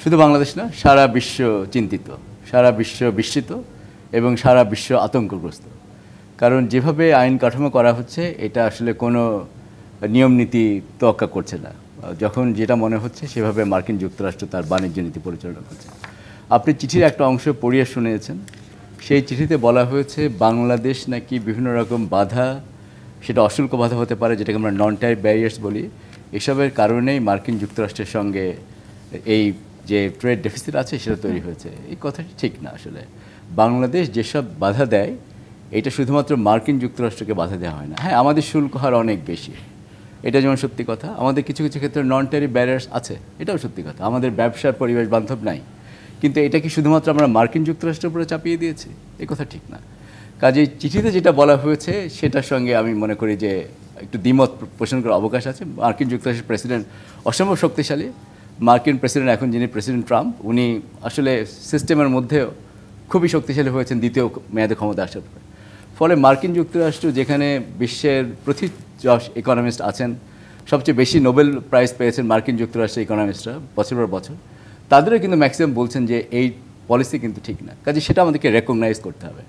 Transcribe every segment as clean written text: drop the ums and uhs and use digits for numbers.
শুধু বাংলাদেশ না, সারা বিশ্ব চিন্তিত, সারা বিশ্ব বিস্মিত এবং সারা বিশ্ব আতঙ্কগ্রস্ত। কারণ যেভাবে আইন কাঠামো করা হচ্ছে এটা আসলে কোনো নিয়ম নীতি তোয়াক্কা করছে না। যখন যেটা মনে হচ্ছে সেভাবে মার্কিন যুক্তরাষ্ট্র তার বাণিজ্য নীতি পরিচালনা করছে। আপনি চিঠির একটা অংশ পড়িয়ে শুনিয়েছেন, সেই চিঠিতে বলা হয়েছে বাংলাদেশ নাকি বিভিন্ন রকম বাধা, সেটা অশুল্ক বাধা হতে পারে, যেটাকে আমরা নন ট্যারিফ ব্যারিয়ার্স বলি, এসবের কারণেই মার্কিন যুক্তরাষ্ট্রের সঙ্গে এই যে ট্রেড ডেফিসিট আছে সেটা তৈরি হয়েছে। এই কথাটি ঠিক না। আসলে বাংলাদেশ যেসব বাধা দেয় এটা শুধুমাত্র মার্কিন যুক্তরাষ্ট্রকে বাধা দেওয়া হয় না। হ্যাঁ, আমাদের শুল্ক হার অনেক বেশি, এটা যেমন সত্যি কথা। আমাদের কিছু কিছু ক্ষেত্রে নন ট্যারিফ ব্যারিয়ার্স আছে, এটাও সত্যি কথা। আমাদের ব্যবসার পরিবেশ বান্ধব নাই, কিন্তু এটা কি শুধুমাত্র আমরা মার্কিন যুক্তরাষ্ট্রের উপরে চাপিয়ে দিয়েছি? এই কথা ঠিক না। কাজেই চিঠিতে যেটা বলা হয়েছে সেটার সঙ্গে আমি মনে করি যে একটু দ্বিমত পোষণ করার অবকাশ আছে। মার্কিন যুক্তরাষ্ট্রের প্রেসিডেন্ট অসম্ভব শক্তিশালী। মার্কিন প্রেসিডেন্ট এখন যিনি প্রেসিডেন্ট ট্রাম্প, উনি আসলে সিস্টেমের মধ্যেও খুবই শক্তিশালী হয়েছেন দ্বিতীয় মেয়াদে ক্ষমতা আসার পরে। ফলে মার্কিন যুক্তরাষ্ট্র যেখানে বিশ্বের প্রথিতযশ ইকোনমিস্ট আছেন, সবচেয়ে বেশি নোবেল প্রাইজ পেয়েছেন মার্কিন যুক্তরাষ্ট্রের ইকোনমিস্টরা বছর পর বছর, তাদেরও কিন্তু ম্যাক্সিমাম বলছেন যে এই পলিসি কিন্তু ঠিক না। কাজে সেটা আমাদেরকে রেকগনাইজ করতে হবে।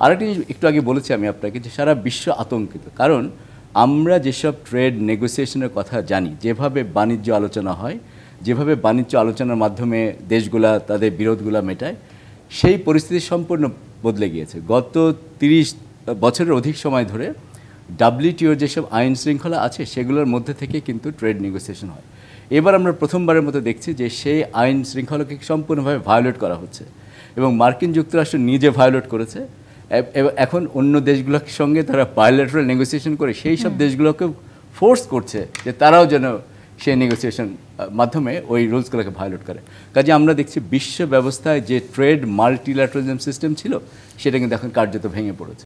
আরেকটি জিনিস একটু আগে বলেছি আমি আপনাকে, যে সারা বিশ্ব আতঙ্কিত। কারণ আমরা যেসব ট্রেড নেগোসিয়েশনের কথা জানি, যেভাবে বাণিজ্য আলোচনা হয়, যেভাবে বাণিজ্য আলোচনার মাধ্যমে দেশগুলা তাদের বিরোধগুলা মেটায়, সেই পরিস্থিতি সম্পূর্ণ বদলে গিয়েছে। গত 30 বছরের অধিক সময় ধরে ডাব্লিউটিওর যেসব আইন শৃঙ্খলা আছে সেগুলোর মধ্যে থেকে কিন্তু ট্রেড নেগোসিয়েশন হয়। এবার আমরা প্রথমবারের মতো দেখছি যে সেই আইন শৃঙ্খলাকে সম্পূর্ণভাবে ভায়োলেট করা হচ্ছে, এবং মার্কিন যুক্তরাষ্ট্র নিজে ভায়োলেট করেছে। এখন অন্য দেশগুলোর সঙ্গে তারা বায়োলেটারাল নেগোসিয়েশন করে সেই সব দেশগুলোকে ফোর্স করছে যে তারাও যেন সেই নেগোসিয়েশন মাধ্যমে ওই রুলসগুলোকে ভায়োলেট করে। কাজে আমরা দেখছি বিশ্ব ব্যবস্থায় যে ট্রেড মাল্টিল্যাটারালিজম সিস্টেম ছিল সেটা কিন্তু এখন কার্যত ভেঙে পড়েছে।